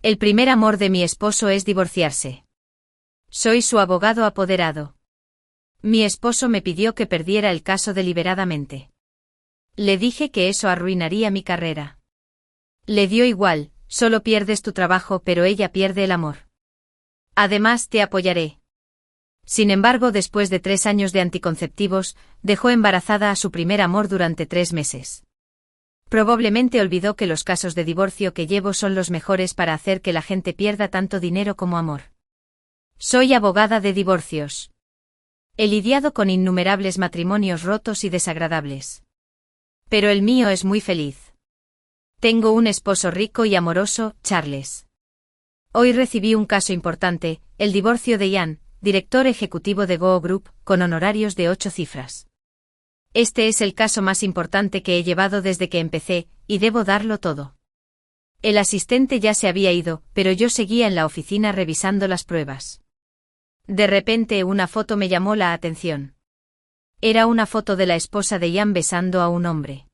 El primer amor de mi esposo es divorciarse. Soy su abogado apoderado. Mi esposo me pidió que perdiera el caso deliberadamente. Le dije que eso arruinaría mi carrera. Le dio igual, solo pierdes tu trabajo, pero ella pierde el amor. Además, te apoyaré. Sin embargo, después de 3 años de anticonceptivos, dejó embarazada a su primer amor durante 3 meses. Probablemente olvidó que los casos de divorcio que llevo son los mejores para hacer que la gente pierda tanto dinero como amor. Soy abogada de divorcios. He lidiado con innumerables matrimonios rotos y desagradables. Pero el mío es muy feliz. Tengo un esposo rico y amoroso, Charles. Hoy recibí un caso importante, el divorcio de Ian, director ejecutivo de Go Group, con honorarios de 8 cifras. Este es el caso más importante que he llevado desde que empecé, y debo darlo todo. El asistente ya se había ido, pero yo seguía en la oficina revisando las pruebas. De repente una foto me llamó la atención. Era una foto de la esposa de Ian besando a un hombre.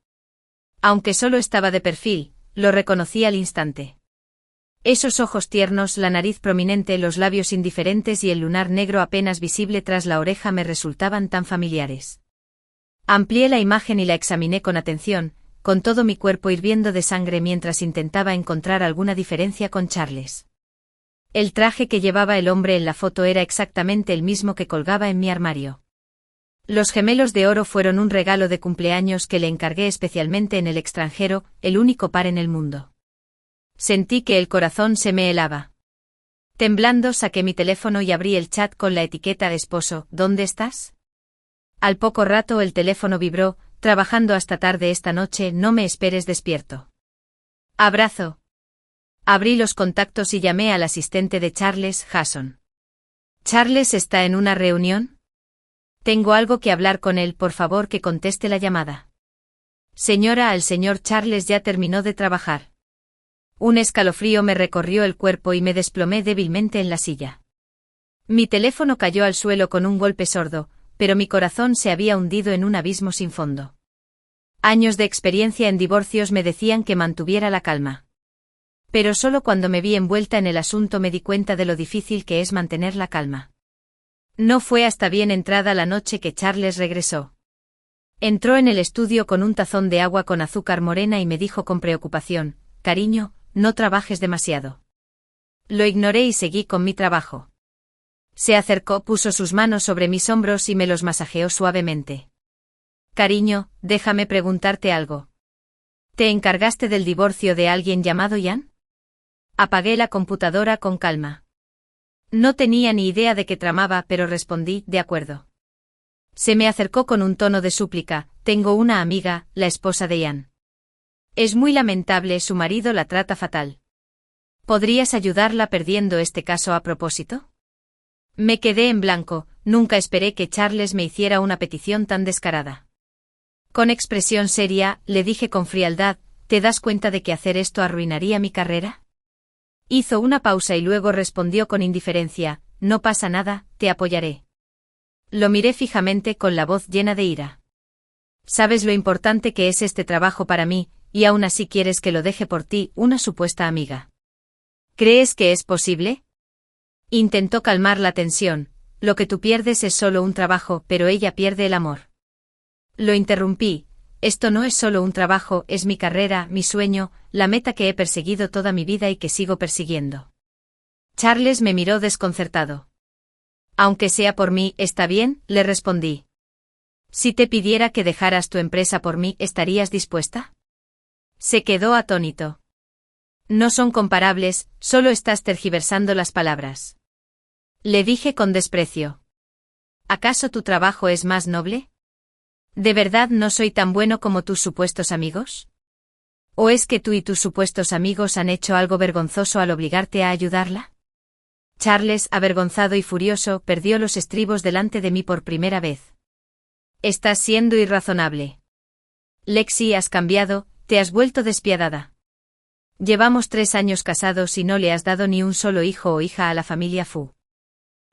Aunque solo estaba de perfil, lo reconocí al instante. Esos ojos tiernos, la nariz prominente, los labios indiferentes y el lunar negro apenas visible tras la oreja me resultaban tan familiares. Amplié la imagen y la examiné con atención, con todo mi cuerpo hirviendo de sangre mientras intentaba encontrar alguna diferencia con Charles. El traje que llevaba el hombre en la foto era exactamente el mismo que colgaba en mi armario. Los gemelos de oro fueron un regalo de cumpleaños que le encargué especialmente en el extranjero, el único par en el mundo. Sentí que el corazón se me helaba. Temblando saqué mi teléfono y abrí el chat con la etiqueta esposo, ¿dónde estás? Al poco rato el teléfono vibró, trabajando hasta tarde esta noche, no me esperes despierto. Abrazo. Abrí los contactos y llamé al asistente de Charles, Jason. ¿Charles está en una reunión? Tengo algo que hablar con él, por favor que conteste la llamada. Señora, el señor Charles ya terminó de trabajar. Un escalofrío me recorrió el cuerpo y me desplomé débilmente en la silla. Mi teléfono cayó al suelo con un golpe sordo, pero mi corazón se había hundido en un abismo sin fondo. Años de experiencia en divorcios me decían que mantuviera la calma. Pero solo cuando me vi envuelta en el asunto me di cuenta de lo difícil que es mantener la calma. No fue hasta bien entrada la noche que Charles regresó. Entró en el estudio con un tazón de agua con azúcar morena y me dijo con preocupación, cariño, no trabajes demasiado. Lo ignoré y seguí con mi trabajo. Se acercó, puso sus manos sobre mis hombros y me los masajeó suavemente. Cariño, déjame preguntarte algo. ¿Te encargaste del divorcio de alguien llamado Ian? Apagué la computadora con calma. No tenía ni idea de qué tramaba, pero respondí, de acuerdo. Se me acercó con un tono de súplica, tengo una amiga, la esposa de Ian. Es muy lamentable, su marido la trata fatal. ¿Podrías ayudarla perdiendo este caso a propósito? Me quedé en blanco, nunca esperé que Charles me hiciera una petición tan descarada. Con expresión seria, le dije con frialdad, ¿te das cuenta de que hacer esto arruinaría mi carrera? Hizo una pausa y luego respondió con indiferencia, no pasa nada, te apoyaré. Lo miré fijamente con la voz llena de ira. Sabes lo importante que es este trabajo para mí, y aún así quieres que lo deje por ti, una supuesta amiga. ¿Crees que es posible? Intentó calmar la tensión, lo que tú pierdes es solo un trabajo, pero ella pierde el amor. Lo interrumpí, esto no es solo un trabajo, es mi carrera, mi sueño, la meta que he perseguido toda mi vida y que sigo persiguiendo. Charles me miró desconcertado. Aunque sea por mí, está bien, le respondí. Si te pidiera que dejaras tu empresa por mí, ¿estarías dispuesta? Se quedó atónito. No son comparables, solo estás tergiversando las palabras. Le dije con desprecio. ¿Acaso tu trabajo es más noble? ¿De verdad no soy tan bueno como tus supuestos amigos? ¿O es que tú y tus supuestos amigos han hecho algo vergonzoso al obligarte a ayudarla? Charles, avergonzado y furioso, perdió los estribos delante de mí por primera vez. Estás siendo irrazonable. Lexi, has cambiado, te has vuelto despiadada. Llevamos 3 años casados y no le has dado ni un solo hijo o hija a la familia Fu.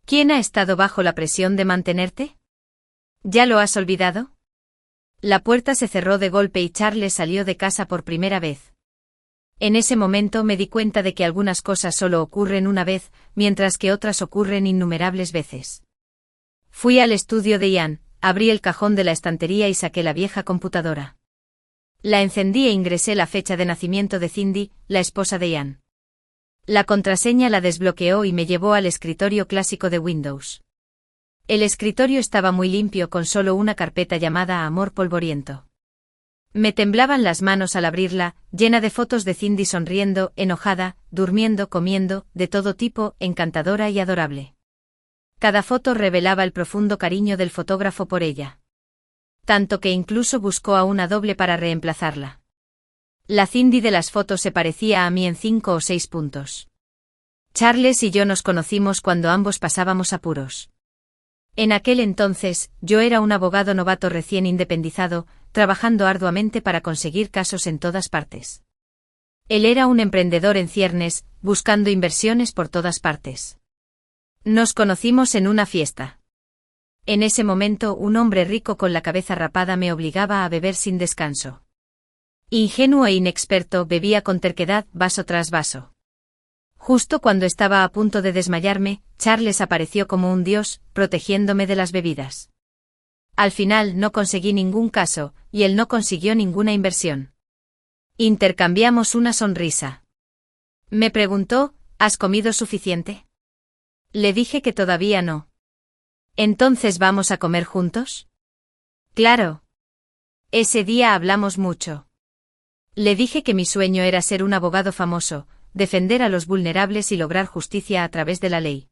¿Quién ha estado bajo la presión de mantenerte? ¿Ya lo has olvidado? La puerta se cerró de golpe y Charles salió de casa por primera vez. En ese momento me di cuenta de que algunas cosas solo ocurren una vez, mientras que otras ocurren innumerables veces. Fui al estudio de Ian, abrí el cajón de la estantería y saqué la vieja computadora. La encendí e ingresé la fecha de nacimiento de Cindy, la esposa de Ian. La contraseña la desbloqueó y me llevó al escritorio clásico de Windows. El escritorio estaba muy limpio con solo una carpeta llamada Amor polvoriento. Me temblaban las manos al abrirla, llena de fotos de Cindy sonriendo, enojada, durmiendo, comiendo, de todo tipo, encantadora y adorable. Cada foto revelaba el profundo cariño del fotógrafo por ella. Tanto que incluso buscó a una doble para reemplazarla. La Cindy de las fotos se parecía a mí en 5 o 6 puntos. Charles y yo nos conocimos cuando ambos pasábamos apuros. En aquel entonces, yo era un abogado novato recién independizado, trabajando arduamente para conseguir casos en todas partes. Él era un emprendedor en ciernes, buscando inversiones por todas partes. Nos conocimos en una fiesta. En ese momento un hombre rico con la cabeza rapada me obligaba a beber sin descanso. Ingenuo e inexperto, bebía con terquedad vaso tras vaso. Justo cuando estaba a punto de desmayarme, Charles apareció como un dios, protegiéndome de las bebidas. Al final no conseguí ningún caso, y él no consiguió ninguna inversión. Intercambiamos una sonrisa. Me preguntó, ¿has comido suficiente? Le dije que todavía no. ¿Entonces vamos a comer juntos? Claro. Ese día hablamos mucho. Le dije que mi sueño era ser un abogado famoso, defender a los vulnerables y lograr justicia a través de la ley.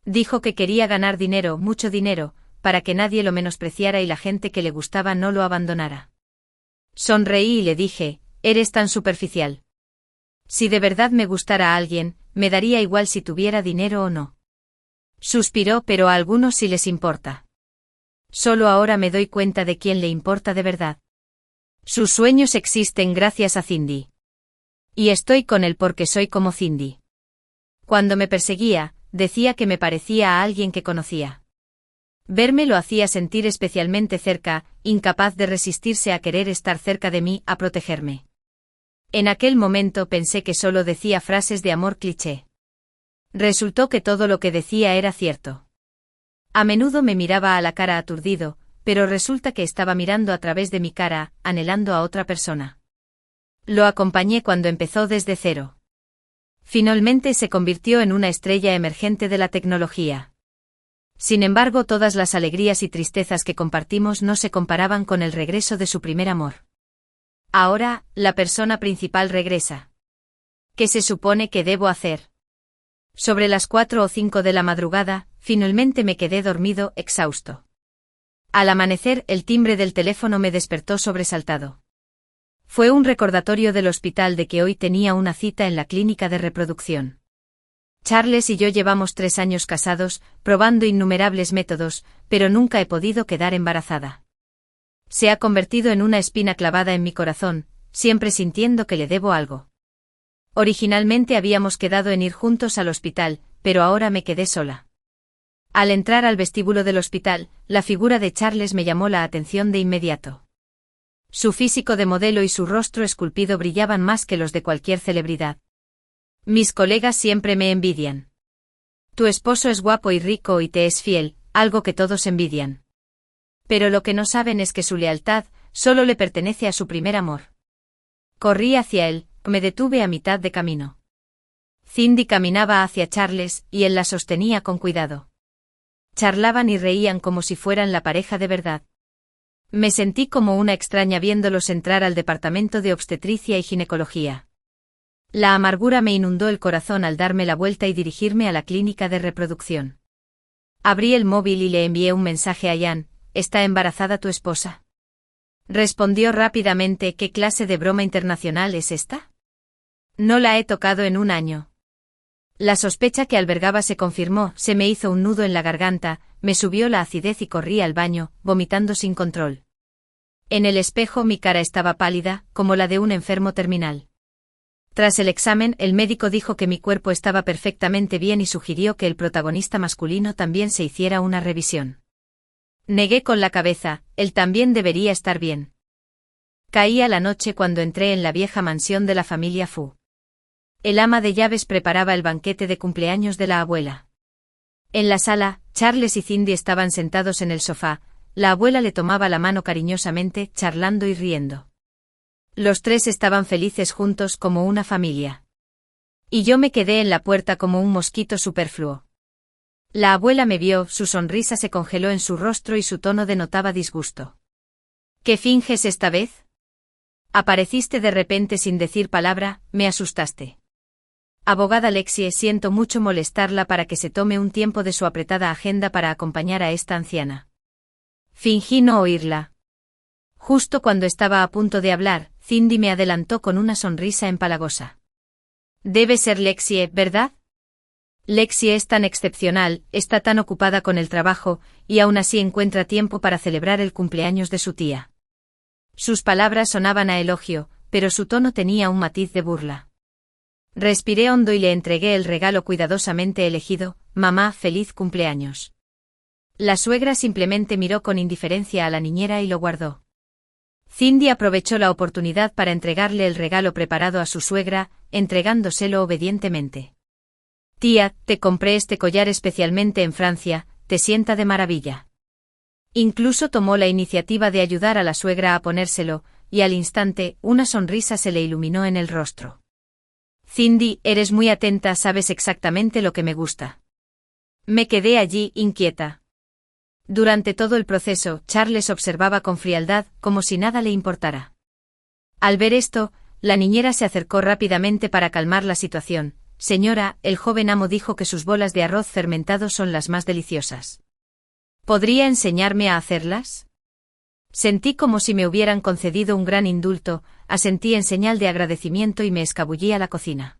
Dijo que quería ganar dinero, mucho dinero, para que nadie lo menospreciara y la gente que le gustaba no lo abandonara. Sonreí y le dije, eres tan superficial. Si de verdad me gustara a alguien, me daría igual si tuviera dinero o no. Suspiró, pero a algunos sí les importa. Solo ahora me doy cuenta de quién le importa de verdad. Sus sueños existen gracias a Cindy. Y estoy con él porque soy como Cindy. Cuando me perseguía, decía que me parecía a alguien que conocía. Verme lo hacía sentir especialmente cerca, incapaz de resistirse a querer estar cerca de mí, a protegerme. En aquel momento pensé que solo decía frases de amor cliché. Resultó que todo lo que decía era cierto. A menudo me miraba a la cara aturdido, pero resulta que estaba mirando a través de mi cara, anhelando a otra persona. Lo acompañé cuando empezó desde cero. Finalmente se convirtió en una estrella emergente de la tecnología. Sin embargo, todas las alegrías y tristezas que compartimos no se comparaban con el regreso de su primer amor. Ahora, la persona principal regresa. ¿Qué se supone que debo hacer? Sobre las 4 o 5 de la madrugada, finalmente me quedé dormido, exhausto. Al amanecer, el timbre del teléfono me despertó sobresaltado. Fue un recordatorio del hospital de que hoy tenía una cita en la clínica de reproducción. Charles y yo llevamos 3 años casados, probando innumerables métodos, pero nunca he podido quedar embarazada. Se ha convertido en una espina clavada en mi corazón, siempre sintiendo que le debo algo. Originalmente habíamos quedado en ir juntos al hospital, pero ahora me quedé sola. Al entrar al vestíbulo del hospital, la figura de Charles me llamó la atención de inmediato. Su físico de modelo y su rostro esculpido brillaban más que los de cualquier celebridad. Mis colegas siempre me envidian. Tu esposo es guapo y rico y te es fiel, algo que todos envidian. Pero lo que no saben es que su lealtad solo le pertenece a su primer amor. Corrí hacia él, me detuve a mitad de camino. Cindy caminaba hacia Charles, y él la sostenía con cuidado. Charlaban y reían como si fueran la pareja de verdad. Me sentí como una extraña viéndolos entrar al departamento de obstetricia y ginecología. La amargura me inundó el corazón al darme la vuelta y dirigirme a la clínica de reproducción. Abrí el móvil y le envié un mensaje a Ian, ¿está embarazada tu esposa? Respondió rápidamente, ¿qué clase de broma internacional es esta? No la he tocado en un año. La sospecha que albergaba se confirmó, se me hizo un nudo en la garganta, me subió la acidez y corrí al baño, vomitando sin control. En el espejo mi cara estaba pálida, como la de un enfermo terminal. Tras el examen, el médico dijo que mi cuerpo estaba perfectamente bien y sugirió que el protagonista masculino también se hiciera una revisión. Negué con la cabeza, él también debería estar bien. Caía la noche cuando entré en la vieja mansión de la familia Fu. El ama de llaves preparaba el banquete de cumpleaños de la abuela. En la sala, Charles y Cindy estaban sentados en el sofá, la abuela le tomaba la mano cariñosamente, charlando y riendo. Los tres estaban felices juntos como una familia. Y yo me quedé en la puerta como un mosquito superfluo. La abuela me vio, su sonrisa se congeló en su rostro y su tono denotaba disgusto. ¿Qué finges esta vez? Apareciste de repente sin decir palabra, me asustaste. Abogada Lexie, siento mucho molestarla para que se tome un tiempo de su apretada agenda para acompañar a esta anciana. Fingí no oírla. Justo cuando estaba a punto de hablar, Cindy me adelantó con una sonrisa empalagosa. Debe ser Lexie, ¿verdad? Lexie es tan excepcional, está tan ocupada con el trabajo, y aún así encuentra tiempo para celebrar el cumpleaños de su tía. Sus palabras sonaban a elogio, pero su tono tenía un matiz de burla. Respiré hondo y le entregué el regalo cuidadosamente elegido, mamá, feliz cumpleaños. La suegra simplemente miró con indiferencia a la niñera y lo guardó. Cindy aprovechó la oportunidad para entregarle el regalo preparado a su suegra, entregándoselo obedientemente. Tía, te compré este collar especialmente en Francia, te sienta de maravilla. Incluso tomó la iniciativa de ayudar a la suegra a ponérselo, y al instante, una sonrisa se le iluminó en el rostro. Cindy, eres muy atenta, sabes exactamente lo que me gusta. Me quedé allí, inquieta. Durante todo el proceso, Charles observaba con frialdad, como si nada le importara. Al ver esto, la niñera se acercó rápidamente para calmar la situación. Señora, el joven amo dijo que sus bolas de arroz fermentado son las más deliciosas. ¿Podría enseñarme a hacerlas? Sentí como si me hubieran concedido un gran indulto, asentí en señal de agradecimiento y me escabullí a la cocina.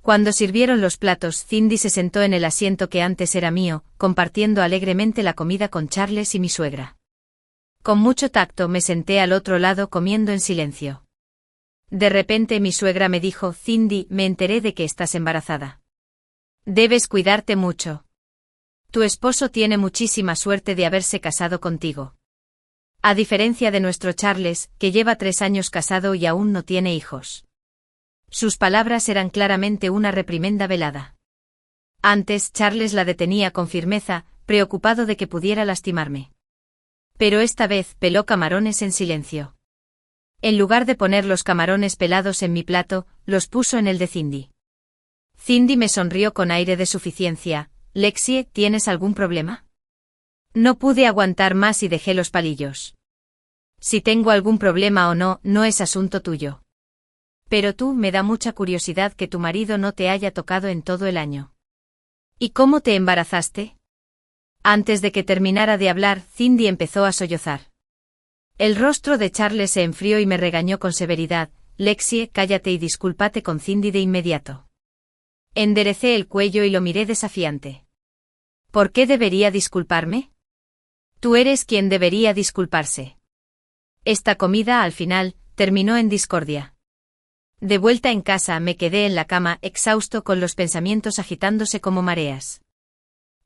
Cuando sirvieron los platos, Cindy se sentó en el asiento que antes era mío, compartiendo alegremente la comida con Charles y mi suegra. Con mucho tacto me senté al otro lado comiendo en silencio. De repente mi suegra me dijo, Cindy, me enteré de que estás embarazada. Debes cuidarte mucho. Tu esposo tiene muchísima suerte de haberse casado contigo. A diferencia de nuestro Charles, que lleva 3 años casado y aún no tiene hijos. Sus palabras eran claramente una reprimenda velada. Antes Charles la detenía con firmeza, preocupado de que pudiera lastimarme. Pero esta vez peló camarones en silencio. En lugar de poner los camarones pelados en mi plato, los puso en el de Cindy. Cindy me sonrió con aire de suficiencia. Lexie, ¿tienes algún problema? No pude aguantar más y dejé los palillos. Si tengo algún problema o no, no es asunto tuyo. Pero tú, me da mucha curiosidad que tu marido no te haya tocado en todo el año. ¿Y cómo te embarazaste? Antes de que terminara de hablar, Cindy empezó a sollozar. El rostro de Charles se enfrió y me regañó con severidad. Lexie, cállate y discúlpate con Cindy de inmediato. Enderecé el cuello y lo miré desafiante. ¿Por qué debería disculparme? Tú eres quien debería disculparse. Esta comida, al final, terminó en discordia. De vuelta en casa me quedé en la cama, exhausto con los pensamientos agitándose como mareas.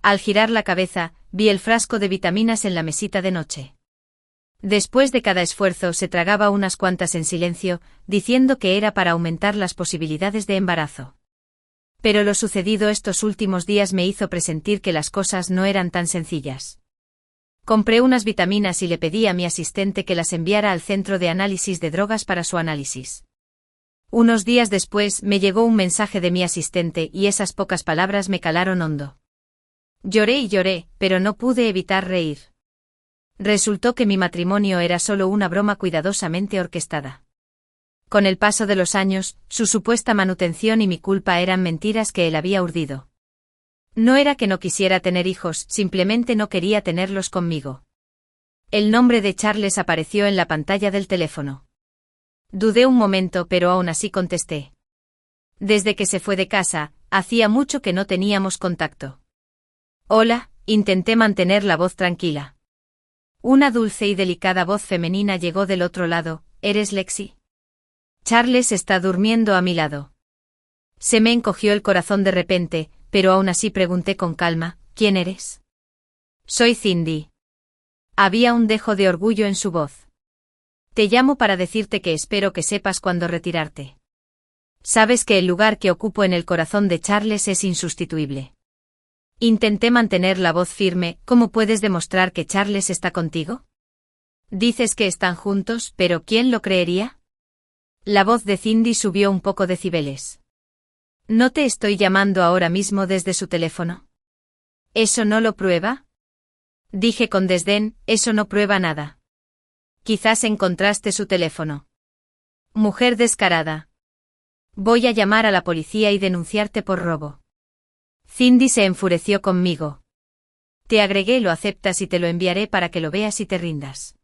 Al girar la cabeza, vi el frasco de vitaminas en la mesita de noche. Después de cada esfuerzo se tragaba unas cuantas en silencio, diciendo que era para aumentar las posibilidades de embarazo. Pero lo sucedido estos últimos días me hizo presentir que las cosas no eran tan sencillas. Compré unas vitaminas y le pedí a mi asistente que las enviara al centro de análisis de drogas para su análisis. Unos días después me llegó un mensaje de mi asistente y esas pocas palabras me calaron hondo. Lloré y lloré, pero no pude evitar reír. Resultó que mi matrimonio era solo una broma cuidadosamente orquestada. Con el paso de los años, su supuesta manutención y mi culpa eran mentiras que él había urdido. No era que no quisiera tener hijos, simplemente no quería tenerlos conmigo. El nombre de Charles apareció en la pantalla del teléfono. Dudé un momento, pero aún así contesté. Desde que se fue de casa, hacía mucho que no teníamos contacto. Hola, intenté mantener la voz tranquila. Una dulce y delicada voz femenina llegó del otro lado. ¿Eres Lexie? Charles está durmiendo a mi lado. Se me encogió el corazón de repente, pero aún así pregunté con calma, ¿quién eres? Soy Cindy. Había un dejo de orgullo en su voz. Te llamo para decirte que espero que sepas cuándo retirarte. Sabes que el lugar que ocupo en el corazón de Charles es insustituible. Intenté mantener la voz firme. ¿Cómo puedes demostrar que Charles está contigo? Dices que están juntos, pero ¿quién lo creería? La voz de Cindy subió un poco decibeles. ¿No te estoy llamando ahora mismo desde su teléfono? ¿Eso no lo prueba? Dije con desdén, eso no prueba nada. Quizás encontraste su teléfono. Mujer descarada. Voy a llamar a la policía y denunciarte por robo. Cindy se enfureció conmigo. Te agregué, lo aceptas y te lo enviaré para que lo veas y te rindas.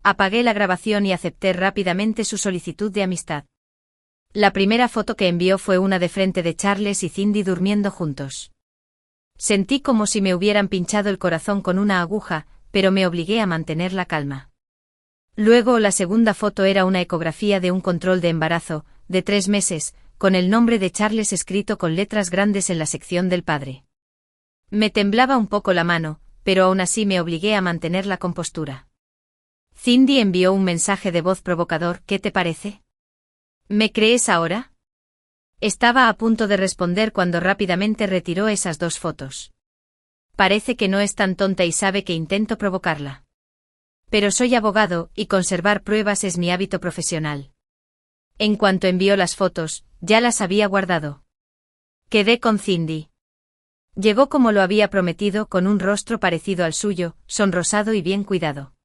Apagué la grabación y acepté rápidamente su solicitud de amistad. La primera foto que envió fue una de frente de Charles y Cindy durmiendo juntos. Sentí como si me hubieran pinchado el corazón con una aguja, pero me obligué a mantener la calma. Luego la segunda foto era una ecografía de un control de embarazo, de 3 meses, con el nombre de Charles escrito con letras grandes en la sección del padre. Me temblaba un poco la mano, pero aún así me obligué a mantener la compostura. Cindy envió un mensaje de voz provocador. ¿Qué te parece? ¿Me crees ahora? Estaba a punto de responder cuando rápidamente retiró esas 2 fotos. Parece que no es tan tonta y sabe que intento provocarla. Pero soy abogado, y conservar pruebas es mi hábito profesional. En cuanto envió las fotos, ya las había guardado. Quedé con Cindy. Llegó como lo había prometido, con un rostro parecido al suyo, sonrosado y bien cuidado.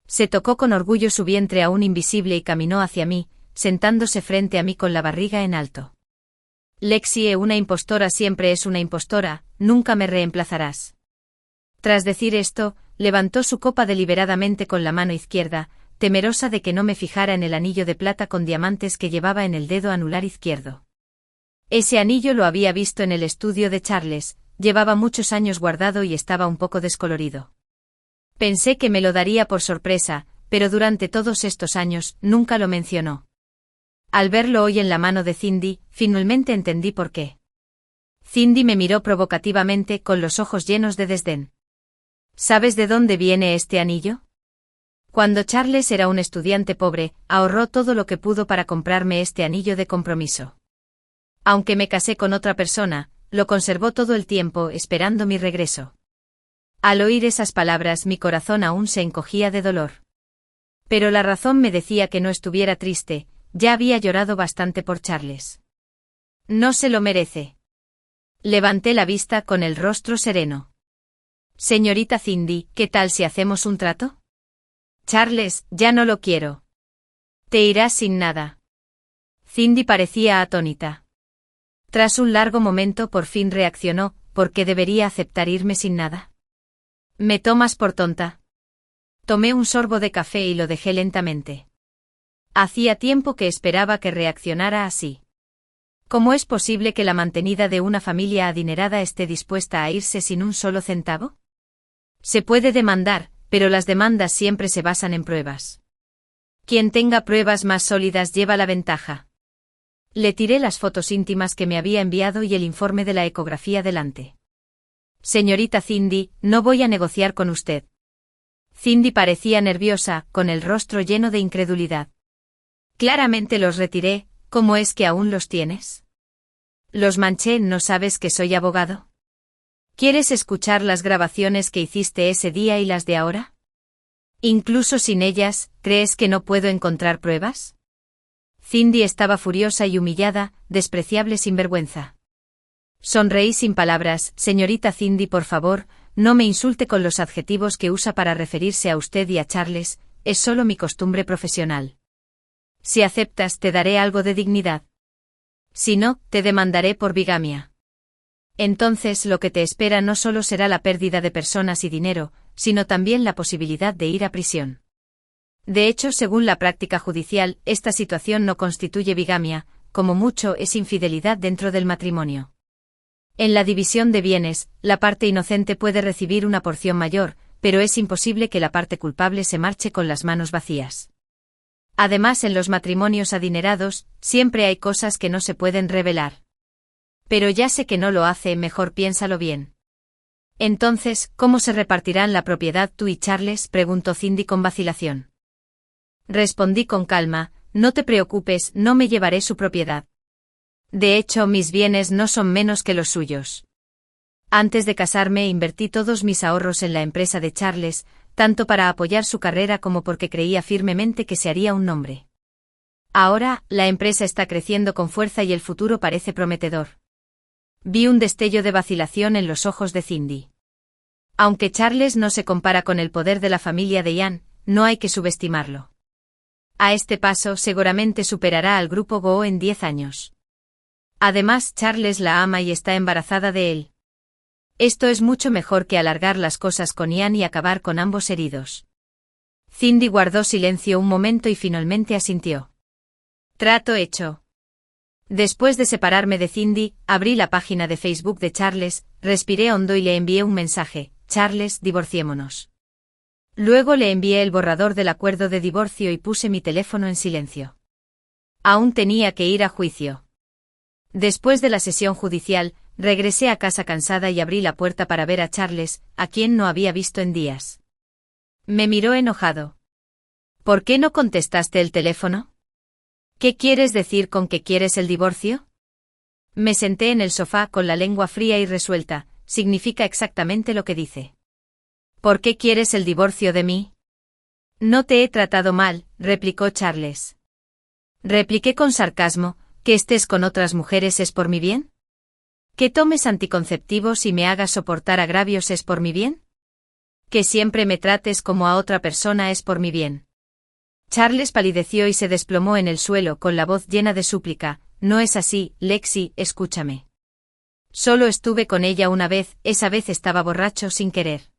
Se tocó con orgullo su vientre aún invisible y caminó hacia mí, sentándose frente a mí con la barriga en alto. Lexie, una impostora siempre es una impostora, nunca me reemplazarás. Tras decir esto, levantó su copa deliberadamente con la mano izquierda, temerosa de que no me fijara en el anillo de plata con diamantes que llevaba en el dedo anular izquierdo. Ese anillo lo había visto en el estudio de Charles, llevaba muchos años guardado y estaba un poco descolorido. Pensé que me lo daría por sorpresa, pero durante todos estos años nunca lo mencionó. Al verlo hoy en la mano de Cindy, finalmente entendí por qué. Cindy me miró provocativamente con los ojos llenos de desdén. ¿Sabes de dónde viene este anillo? Cuando Charles era un estudiante pobre, ahorró todo lo que pudo para comprarme este anillo de compromiso. Aunque me casé con otra persona, lo conservó todo el tiempo esperando mi regreso. Al oír esas palabras mi corazón aún se encogía de dolor. Pero la razón me decía que no estuviera triste, ya había llorado bastante por Charles. No se lo merece. Levanté la vista con el rostro sereno. Señorita Cindy, ¿qué tal si hacemos un trato? Charles, ya no lo quiero. Te irás sin nada. Cindy parecía atónita. Tras un largo momento por fin reaccionó. ¿Por qué debería aceptar irme sin nada? ¿Me tomas por tonta? Tomé un sorbo de café y lo dejé lentamente. Hacía tiempo que esperaba que reaccionara así. ¿Cómo es posible que la mantenida de una familia adinerada esté dispuesta a irse sin un solo centavo? Se puede demandar, pero las demandas siempre se basan en pruebas. Quien tenga pruebas más sólidas lleva la ventaja. Le tiré las fotos íntimas que me había enviado y el informe de la ecografía delante. Señorita Cindy, no voy a negociar con usted. Cindy parecía nerviosa, con el rostro lleno de incredulidad. Claramente los retiré. ¿Cómo es que aún los tienes? Los manché. ¿No sabes que soy abogado? ¿Quieres escuchar las grabaciones que hiciste ese día y las de ahora? Incluso sin ellas, ¿crees que no puedo encontrar pruebas? Cindy estaba furiosa y humillada, despreciable sinvergüenza. Sonreí sin palabras. Señorita Cindy, por favor, no me insulte con los adjetivos que usa para referirse a usted y a Charles, es solo mi costumbre profesional. Si aceptas, te daré algo de dignidad. Si no, te demandaré por bigamia. Entonces lo que te espera no solo será la pérdida de personas y dinero, sino también la posibilidad de ir a prisión. De hecho, según la práctica judicial, esta situación no constituye bigamia, como mucho es infidelidad dentro del matrimonio. En la división de bienes, la parte inocente puede recibir una porción mayor, pero es imposible que la parte culpable se marche con las manos vacías. Además, en los matrimonios adinerados, siempre hay cosas que no se pueden revelar. Pero ya sé que no lo hace, mejor piénsalo bien. Entonces, ¿cómo se repartirán la propiedad tú y Charles?, preguntó Cindy con vacilación. Respondí con calma, no te preocupes, no me llevaré su propiedad. De hecho, mis bienes no son menos que los suyos. Antes de casarme invertí todos mis ahorros en la empresa de Charles, tanto para apoyar su carrera como porque creía firmemente que se haría un nombre. Ahora, la empresa está creciendo con fuerza y el futuro parece prometedor. Vi un destello de vacilación en los ojos de Cindy. Aunque Charles no se compara con el poder de la familia de Ian, no hay que subestimarlo. A este paso seguramente superará al grupo Go en 10 años. Además, Charles la ama y está embarazada de él. Esto es mucho mejor que alargar las cosas con Ian y acabar con ambos heridos. Cindy guardó silencio un momento y finalmente asintió. Trato hecho. Después de separarme de Cindy, abrí la página de Facebook de Charles, respiré hondo y le envié un mensaje: Charles, divorciémonos. Luego le envié el borrador del acuerdo de divorcio y puse mi teléfono en silencio. Aún tenía que ir a juicio. Después de la sesión judicial, regresé a casa cansada y abrí la puerta para ver a Charles, a quien no había visto en días. Me miró enojado. ¿Por qué no contestaste el teléfono? ¿Qué quieres decir con que quieres el divorcio? Me senté en el sofá con la lengua fría y resuelta, significa exactamente lo que dice. ¿Por qué quieres el divorcio de mí? No te he tratado mal, replicó Charles. Repliqué con sarcasmo, ¿que estés con otras mujeres es por mi bien? ¿Que tomes anticonceptivos y me hagas soportar agravios es por mi bien? ¿Que siempre me trates como a otra persona es por mi bien? Charles palideció y se desplomó en el suelo con la voz llena de súplica. No es así, Lexi, escúchame. Solo estuve con ella una vez, esa vez estaba borracho sin querer.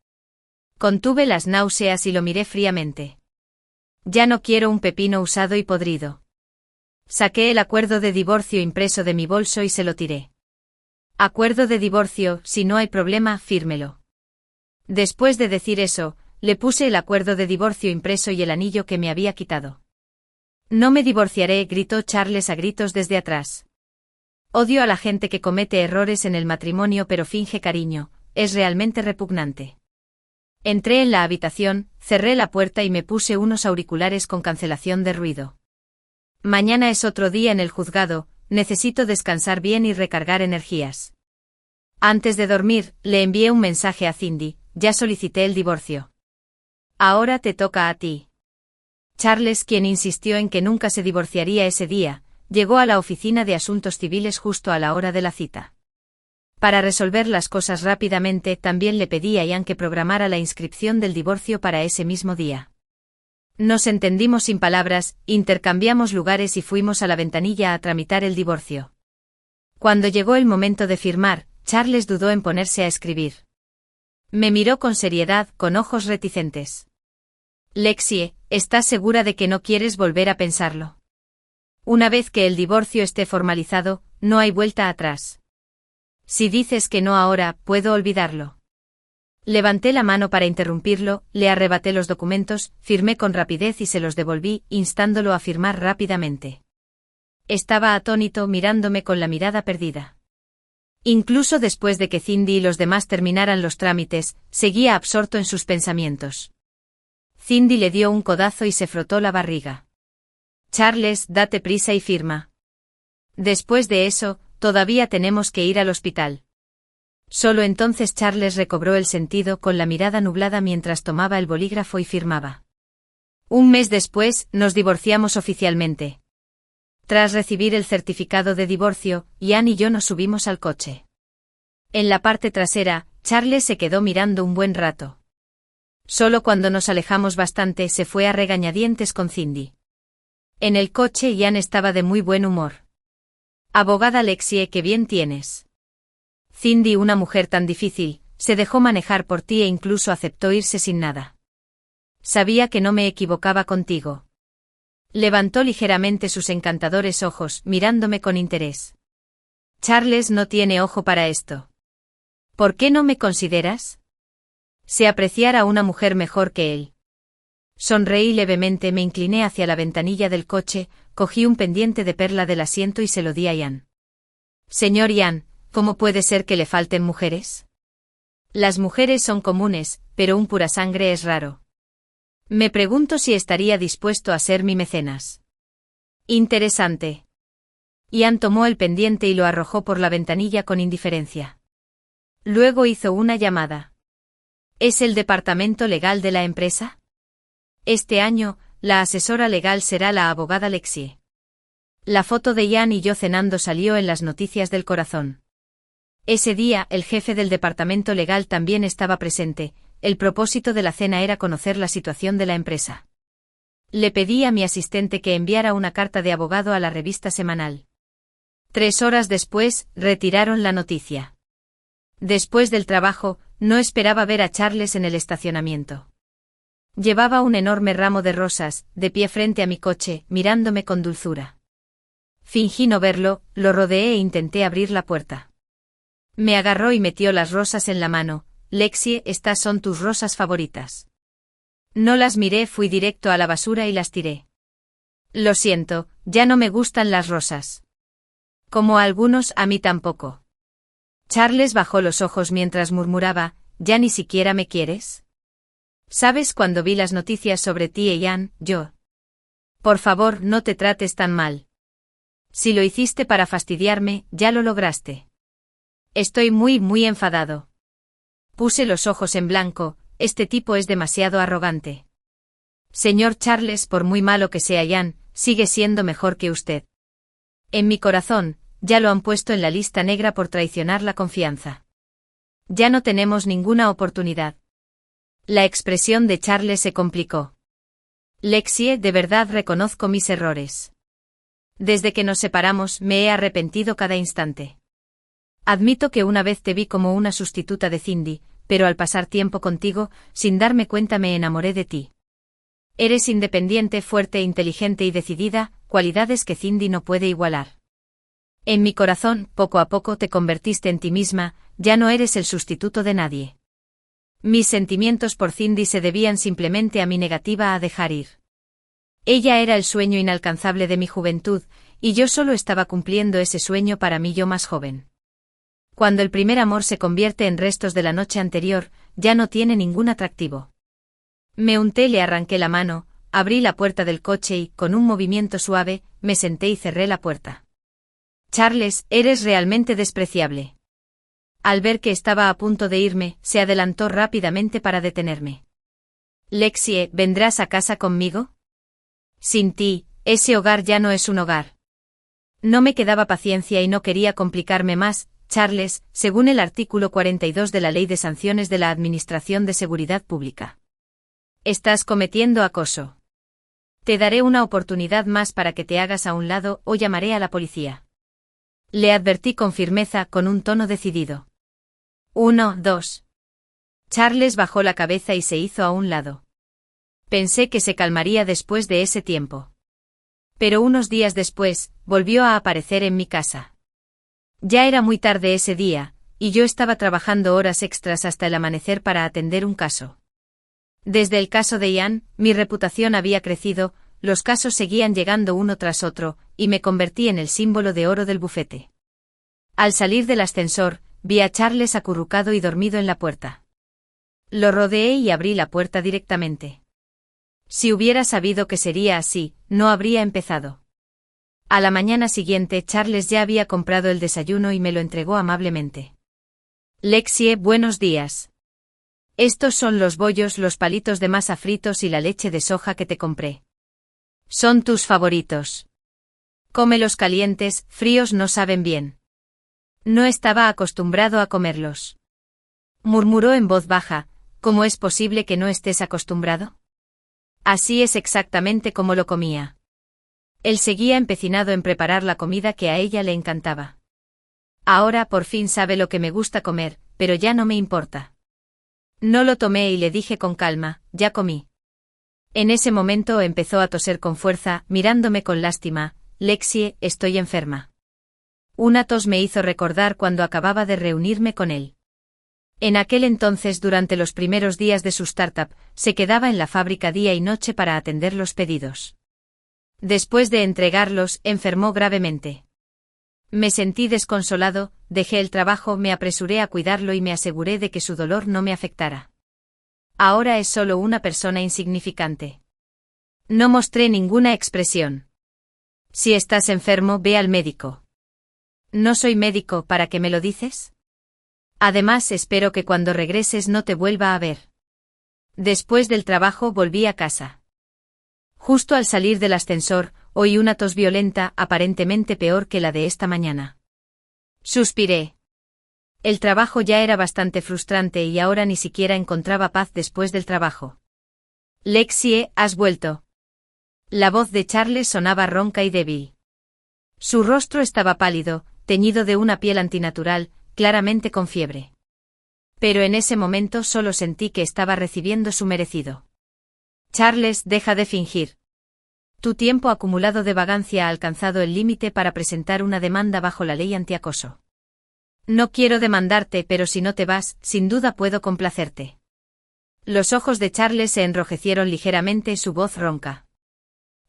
Contuve las náuseas y lo miré fríamente. Ya no quiero un pepino usado y podrido. Saqué el acuerdo de divorcio impreso de mi bolso y se lo tiré. Acuerdo de divorcio, si no hay problema, fírmelo. Después de decir eso, le puse el acuerdo de divorcio impreso y el anillo que me había quitado. No me divorciaré, gritó Charles a gritos desde atrás. Odio a la gente que comete errores en el matrimonio pero finge cariño, es realmente repugnante. Entré en la habitación, cerré la puerta y me puse unos auriculares con cancelación de ruido. Mañana es otro día en el juzgado, necesito descansar bien y recargar energías. Antes de dormir, le envié un mensaje a Cindy: ya solicité el divorcio. Ahora te toca a ti. Charles, quien insistió en que nunca se divorciaría ese día, llegó a la oficina de asuntos civiles justo a la hora de la cita. Para resolver las cosas rápidamente, también le pedí a Ian que programara la inscripción del divorcio para ese mismo día. Nos entendimos sin palabras, intercambiamos lugares y fuimos a la ventanilla a tramitar el divorcio. Cuando llegó el momento de firmar, Charles dudó en ponerse a escribir. Me miró con seriedad, con ojos reticentes. Lexie, ¿estás segura de que no quieres volver a pensarlo? Una vez que el divorcio esté formalizado, no hay vuelta atrás. Si dices que no ahora, puedo olvidarlo. Levanté la mano para interrumpirlo, le arrebaté los documentos, firmé con rapidez y se los devolví, instándolo a firmar rápidamente. Estaba atónito mirándome con la mirada perdida. Incluso después de que Cindy y los demás terminaran los trámites, seguía absorto en sus pensamientos. Cindy le dio un codazo y se frotó la barriga. Charles, date prisa y firma. Después de eso, todavía tenemos que ir al hospital. Solo entonces Charles recobró el sentido con la mirada nublada mientras tomaba el bolígrafo y firmaba. Un mes después, nos divorciamos oficialmente. Tras recibir el certificado de divorcio, Ian y yo nos subimos al coche. En la parte trasera, Charles se quedó mirando un buen rato. Solo cuando nos alejamos bastante se fue a regañadientes con Cindy. En el coche Ian estaba de muy buen humor. Abogada Lexie, qué bien tienes. Cindy, una mujer tan difícil, se dejó manejar por ti e incluso aceptó irse sin nada. Sabía que no me equivocaba contigo. Levantó ligeramente sus encantadores ojos, mirándome con interés. Charles no tiene ojo para esto. ¿Por qué no me consideras? Si apreciara a una mujer mejor que él. Sonreí levemente, me incliné hacia la ventanilla del coche, cogí un pendiente de perla del asiento y se lo di a Ian. Señor Ian, ¿cómo puede ser que le falten mujeres? Las mujeres son comunes, pero un pura sangre es raro. Me pregunto si estaría dispuesto a ser mi mecenas. Interesante. Ian tomó el pendiente y lo arrojó por la ventanilla con indiferencia. Luego hizo una llamada. ¿Es el departamento legal de la empresa? Este año, la asesora legal será la abogada Lexie. La foto de Ian y yo cenando salió en las noticias del corazón. Ese día, el jefe del departamento legal también estaba presente. El propósito de la cena era conocer la situación de la empresa. Le pedí a mi asistente que enviara una carta de abogado a la revista semanal. 3 horas después, retiraron la noticia. Después del trabajo, no esperaba ver a Charles en el estacionamiento. Llevaba un enorme ramo de rosas, de pie frente a mi coche, mirándome con dulzura. Fingí no verlo, lo rodeé e intenté abrir la puerta. Me agarró y metió las rosas en la mano. Lexie, estas son tus rosas favoritas. No las miré, fui directo a la basura y las tiré. Lo siento, ya no me gustan las rosas. Como a algunos, a mí tampoco. Charles bajó los ojos mientras murmuraba, ¿ya ni siquiera me quieres? ¿Sabes cuando vi las noticias sobre ti e Ian, yo? Por favor, no te trates tan mal. Si lo hiciste para fastidiarme, ya lo lograste. Estoy muy enfadado. Puse los ojos en blanco, este tipo es demasiado arrogante. Señor Charles, por muy malo que sea Ian, sigue siendo mejor que usted. En mi corazón, ya lo han puesto en la lista negra por traicionar la confianza. Ya no tenemos ninguna oportunidad. La expresión de Charles se complicó. Lexie, de verdad reconozco mis errores. Desde que nos separamos, me he arrepentido cada instante. Admito que una vez te vi como una sustituta de Cindy, pero al pasar tiempo contigo, sin darme cuenta me enamoré de ti. Eres independiente, fuerte, inteligente y decidida, cualidades que Cindy no puede igualar. En mi corazón, poco a poco te convertiste en ti misma, ya no eres el sustituto de nadie. Mis sentimientos por Cindy se debían simplemente a mi negativa a dejar ir. Ella era el sueño inalcanzable de mi juventud, y yo solo estaba cumpliendo ese sueño para mí yo más joven. Cuando el primer amor se convierte en restos de la noche anterior, ya no tiene ningún atractivo. Me unté, le arranqué la mano, abrí la puerta del coche y, con un movimiento suave, me senté y cerré la puerta. Charles, eres realmente despreciable. Al ver que estaba a punto de irme, se adelantó rápidamente para detenerme. Lexie, ¿vendrás a casa conmigo? Sin ti, ese hogar ya no es un hogar. No me quedaba paciencia y no quería complicarme más. Charles, según el artículo 42 de la Ley de Sanciones de la Administración de Seguridad Pública. Estás cometiendo acoso. Te daré una oportunidad más para que te hagas a un lado o llamaré a la policía. Le advertí con firmeza, con un tono decidido. 1, 2. Charles bajó la cabeza y se hizo a un lado. Pensé que se calmaría después de ese tiempo. Pero unos días después, volvió a aparecer en mi casa. Ya era muy tarde ese día, y yo estaba trabajando horas extras hasta el amanecer para atender un caso. Desde el caso de Ian, mi reputación había crecido, los casos seguían llegando uno tras otro, y me convertí en el símbolo de oro del bufete. Al salir del ascensor, vi a Charles acurrucado y dormido en la puerta. Lo rodeé y abrí la puerta directamente. Si hubiera sabido que sería así, no habría empezado. A la mañana siguiente Charles ya había comprado el desayuno y me lo entregó amablemente. Lexie, buenos días. Estos son los bollos, los palitos de masa fritos y la leche de soja que te compré. Son tus favoritos. Cómelos calientes, fríos no saben bien. No estaba acostumbrado a comerlos. Murmuró en voz baja, ¿cómo es posible que no estés acostumbrado? Así es exactamente como lo comía. Él seguía empecinado en preparar la comida que a ella le encantaba. Ahora por fin sabe lo que me gusta comer, pero ya no me importa. No lo tomé y le dije con calma, ya comí. En ese momento empezó a toser con fuerza, mirándome con lástima, Lexie, estoy enferma. Una tos me hizo recordar cuando acababa de reunirme con él. En aquel entonces, durante los primeros días de su startup, se quedaba en la fábrica día y noche para atender los pedidos. Después de entregarlos, enfermó gravemente. Me sentí desconsolado, dejé el trabajo, me apresuré a cuidarlo y me aseguré de que su dolor no me afectara. Ahora es solo una persona insignificante. No mostré ninguna expresión. Si estás enfermo, ve al médico. No soy médico, ¿para qué me lo dices? Además, espero que cuando regreses no te vuelva a ver. Después del trabajo volví a casa. Justo al salir del ascensor, oí una tos violenta, aparentemente peor que la de esta mañana. Suspiré. El trabajo ya era bastante frustrante y ahora ni siquiera encontraba paz después del trabajo. Lexie, ¿has vuelto? La voz de Charles sonaba ronca y débil. Su rostro estaba pálido, teñido de una piel antinatural, claramente con fiebre. Pero en ese momento solo sentí que estaba recibiendo su merecido. Charles, deja de fingir. Tu tiempo acumulado de vagancia ha alcanzado el límite para presentar una demanda bajo la ley antiacoso. No quiero demandarte, pero si no te vas, sin duda puedo complacerte. Los ojos de Charles se enrojecieron ligeramente, su voz ronca.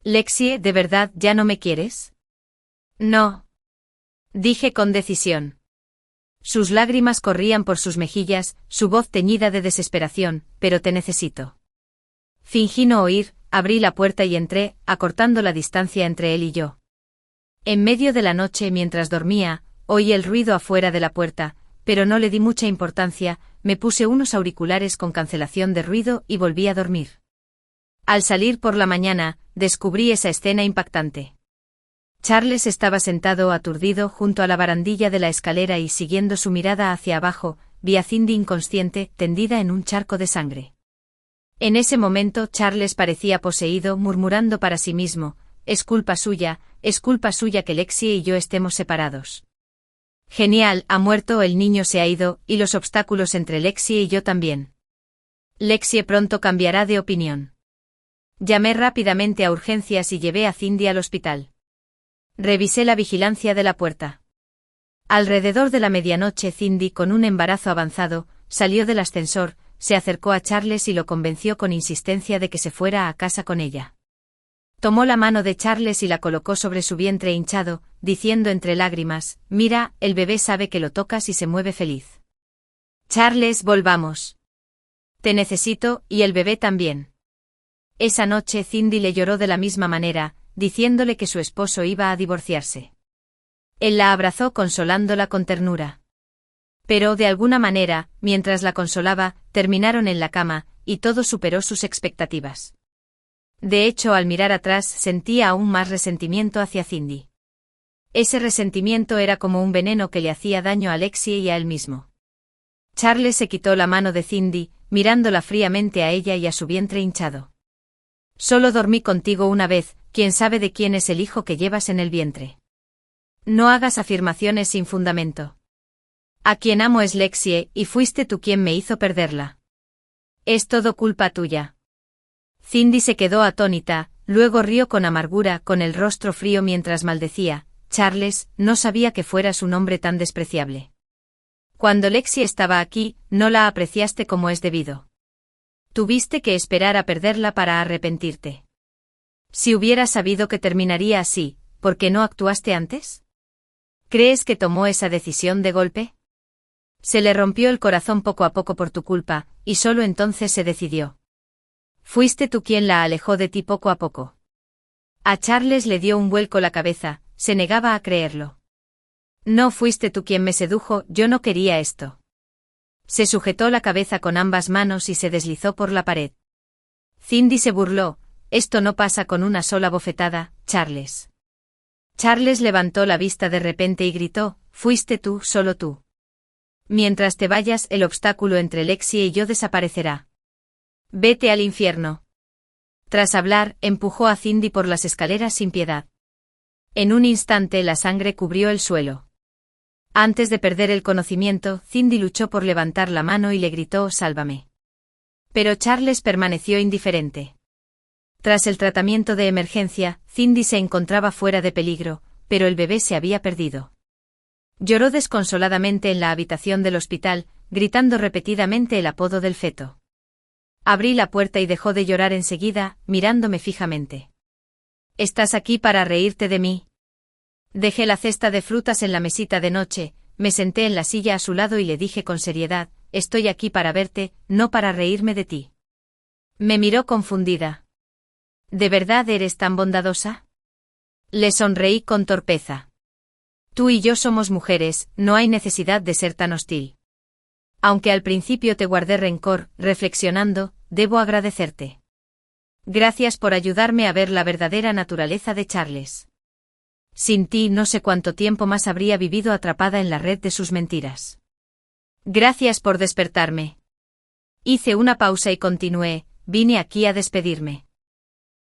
Lexie, ¿de verdad ya no me quieres? No. Dije con decisión. Sus lágrimas corrían por sus mejillas, su voz teñida de desesperación, pero te necesito. Fingí no oír, abrí la puerta y entré, acortando la distancia entre él y yo. En medio de la noche, mientras dormía, oí el ruido afuera de la puerta, pero no le di mucha importancia, me puse unos auriculares con cancelación de ruido y volví a dormir. Al salir por la mañana, descubrí esa escena impactante. Charles estaba sentado aturdido junto a la barandilla de la escalera y siguiendo su mirada hacia abajo, vi a Cindy inconsciente, tendida en un charco de sangre. En ese momento Charles parecía poseído, murmurando para sí mismo, es culpa suya que Lexie y yo estemos separados. Genial, ha muerto, el niño se ha ido, y los obstáculos entre Lexie y yo también. Lexie pronto cambiará de opinión. Llamé rápidamente a urgencias y llevé a Cindy al hospital. Revisé la vigilancia de la puerta. Alrededor de la medianoche Cindy, con un embarazo avanzado, salió del ascensor, se acercó a Charles y lo convenció con insistencia de que se fuera a casa con ella. Tomó la mano de Charles y la colocó sobre su vientre hinchado, diciendo entre lágrimas, mira, el bebé sabe que lo tocas y se mueve feliz. Charles, volvamos. Te necesito, y el bebé también. Esa noche Cindy le lloró de la misma manera, diciéndole que su esposo iba a divorciarse. Él la abrazó consolándola con ternura. Pero, de alguna manera, mientras la consolaba, terminaron en la cama, y todo superó sus expectativas. De hecho, al mirar atrás, sentía aún más resentimiento hacia Cindy. Ese resentimiento era como un veneno que le hacía daño a Lexie y a él mismo. Charles se quitó la mano de Cindy, mirándola fríamente a ella y a su vientre hinchado. Solo dormí contigo una vez, ¿quién sabe de quién es el hijo que llevas en el vientre? No hagas afirmaciones sin fundamento. A quien amo es Lexie, y fuiste tú quien me hizo perderla. Es todo culpa tuya. Cindy se quedó atónita, luego rió con amargura, con el rostro frío mientras maldecía, Charles, no sabía que fueras un hombre tan despreciable. Cuando Lexie estaba aquí, no la apreciaste como es debido. Tuviste que esperar a perderla para arrepentirte. Si hubieras sabido que terminaría así, ¿por qué no actuaste antes? ¿Crees que tomó esa decisión de golpe? Se le rompió el corazón poco a poco por tu culpa, y solo entonces se decidió. Fuiste tú quien la alejó de ti poco a poco. A Charles le dio un vuelco la cabeza, se negaba a creerlo. No fuiste tú quien me sedujo, yo no quería esto. Se sujetó la cabeza con ambas manos y se deslizó por la pared. Cindy se burló, esto no pasa con una sola bofetada, Charles. Charles levantó la vista de repente y gritó, fuiste tú, solo tú. Mientras te vayas, el obstáculo entre Lexie y yo desaparecerá. Vete al infierno. Tras hablar, empujó a Cindy por las escaleras sin piedad. En un instante la sangre cubrió el suelo. Antes de perder el conocimiento, Cindy luchó por levantar la mano y le gritó, sálvame. Pero Charles permaneció indiferente. Tras el tratamiento de emergencia, Cindy se encontraba fuera de peligro, pero el bebé se había perdido. Lloró desconsoladamente en la habitación del hospital, gritando repetidamente el apodo del feto. Abrí la puerta y dejó de llorar enseguida, mirándome fijamente. ¿Estás aquí para reírte de mí? Dejé la cesta de frutas en la mesita de noche, me senté en la silla a su lado y le dije con seriedad, estoy aquí para verte, no para reírme de ti. Me miró confundida. ¿De verdad eres tan bondadosa? Le sonreí con torpeza. Tú y yo somos mujeres, no hay necesidad de ser tan hostil. Aunque al principio te guardé rencor, reflexionando, debo agradecerte. Gracias por ayudarme a ver la verdadera naturaleza de Charles. Sin ti no sé cuánto tiempo más habría vivido atrapada en la red de sus mentiras. Gracias por despertarme. Hice una pausa y continué, vine aquí a despedirme.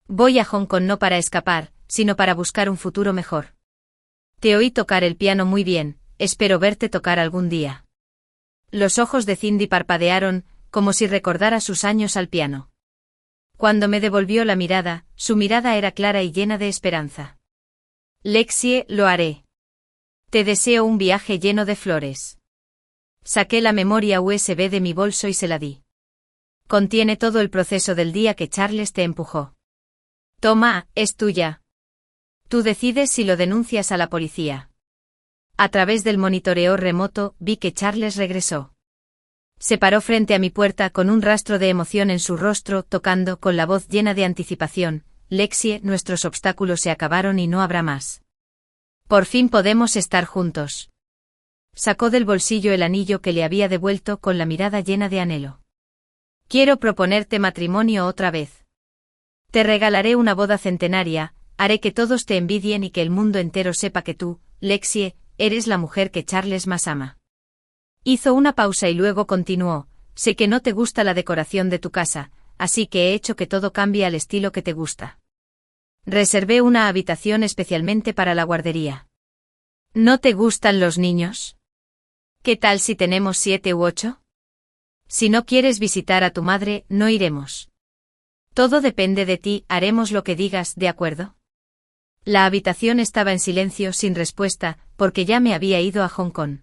Voy a Hong Kong no para escapar, sino para buscar un futuro mejor. Te oí tocar el piano muy bien, espero verte tocar algún día. Los ojos de Cindy parpadearon, como si recordara sus años al piano. Cuando me devolvió la mirada, su mirada era clara y llena de esperanza. Lexie, lo haré. Te deseo un viaje lleno de flores. Saqué la memoria USB de mi bolso y se la di. Contiene todo el proceso del día que Charles te empujó. Toma, es tuya. Tú decides si lo denuncias a la policía. A través del monitoreo remoto, vi que Charles regresó. Se paró frente a mi puerta con un rastro de emoción en su rostro, tocando con la voz llena de anticipación, Lexie, nuestros obstáculos se acabaron y no habrá más. Por fin podemos estar juntos. Sacó del bolsillo el anillo que le había devuelto con la mirada llena de anhelo. Quiero proponerte matrimonio otra vez. Te regalaré una boda centenaria, haré que todos te envidien y que el mundo entero sepa que tú, Lexie, eres la mujer que Charles más ama. Hizo una pausa y luego continuó, sé que no te gusta la decoración de tu casa, así que he hecho que todo cambie al estilo que te gusta. Reservé una habitación especialmente para la guardería. ¿No te gustan los niños? ¿Qué tal si tenemos 7 u 8? Si no quieres visitar a tu madre, no iremos. Todo depende de ti, haremos lo que digas, ¿de acuerdo? La habitación estaba en silencio sin respuesta, porque ya me había ido a Hong Kong.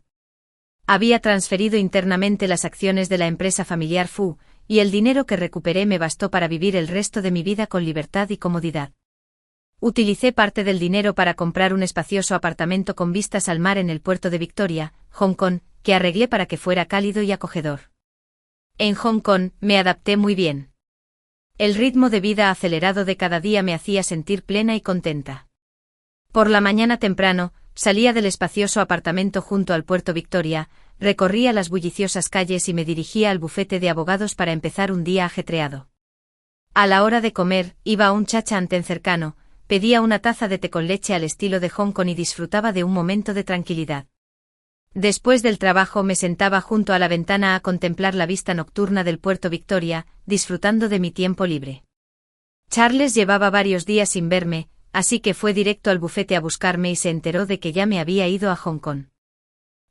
Había transferido internamente las acciones de la empresa familiar Fu, y el dinero que recuperé me bastó para vivir el resto de mi vida con libertad y comodidad. Utilicé parte del dinero para comprar un espacioso apartamento con vistas al mar en el puerto de Victoria, Hong Kong, que arreglé para que fuera cálido y acogedor. En Hong Kong, me adapté muy bien. El ritmo de vida acelerado de cada día me hacía sentir plena y contenta. Por la mañana temprano, salía del espacioso apartamento junto al puerto Victoria, recorría las bulliciosas calles y me dirigía al bufete de abogados para empezar un día ajetreado. A la hora de comer, iba a un cha-cha-antén cercano, pedía una taza de té con leche al estilo de Hong Kong y disfrutaba de un momento de tranquilidad. Después del trabajo me sentaba junto a la ventana a contemplar la vista nocturna del puerto Victoria, disfrutando de mi tiempo libre. Charles llevaba varios días sin verme, así que fue directo al bufete a buscarme y se enteró de que ya me había ido a Hong Kong.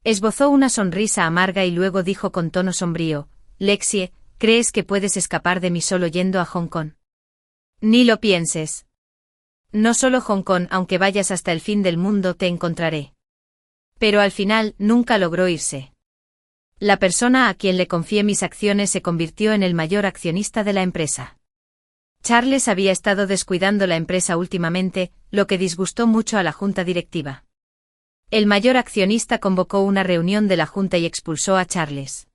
Esbozó una sonrisa amarga y luego dijo con tono sombrío, Lexie, ¿crees que puedes escapar de mí solo yendo a Hong Kong? Ni lo pienses. No solo Hong Kong, aunque vayas hasta el fin del mundo te encontraré. Pero al final, nunca logró irse. La persona a quien le confié mis acciones se convirtió en el mayor accionista de la empresa. Charles había estado descuidando la empresa últimamente, lo que disgustó mucho a la junta directiva. El mayor accionista convocó una reunión de la junta y expulsó a Charles.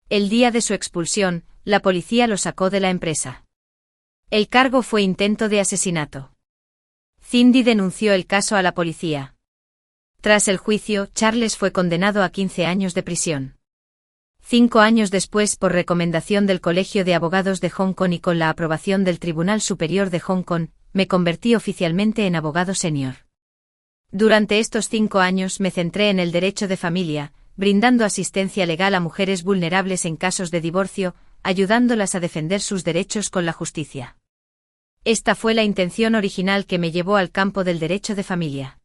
El día de su expulsión, la policía lo sacó de la empresa. El cargo fue intento de asesinato. Cindy denunció el caso a la policía. Tras el juicio, Charles fue condenado a 15 años de prisión. 5 años después, por recomendación del Colegio de Abogados de Hong Kong y con la aprobación del Tribunal Superior de Hong Kong, me convertí oficialmente en abogado senior. Durante estos 5 años me centré en el derecho de familia, brindando asistencia legal a mujeres vulnerables en casos de divorcio, ayudándolas a defender sus derechos con la justicia. Esta fue la intención original que me llevó al campo del derecho de familia.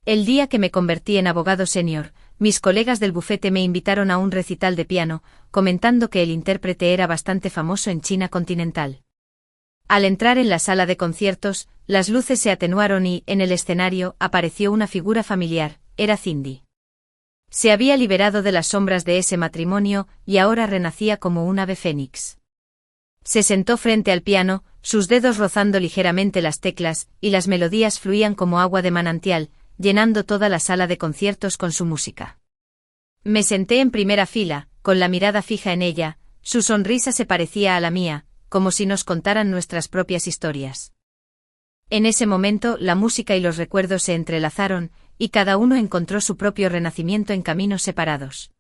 El día que me convertí en abogado senior, mis colegas del bufete me invitaron a un recital de piano, comentando que el intérprete era bastante famoso en China continental. Al entrar en la sala de conciertos, las luces se atenuaron y, en el escenario, apareció una figura familiar, era Cindy. Se había liberado de las sombras de ese matrimonio, y ahora renacía como un ave fénix. Se sentó frente al piano, sus dedos rozando ligeramente las teclas, y las melodías fluían como agua de manantial, llenando toda la sala de conciertos con su música. Me senté en primera fila, con la mirada fija en ella, su sonrisa se parecía a la mía, como si nos contaran nuestras propias historias. En ese momento, la música y los recuerdos se entrelazaron, y cada uno encontró su propio renacimiento en caminos separados.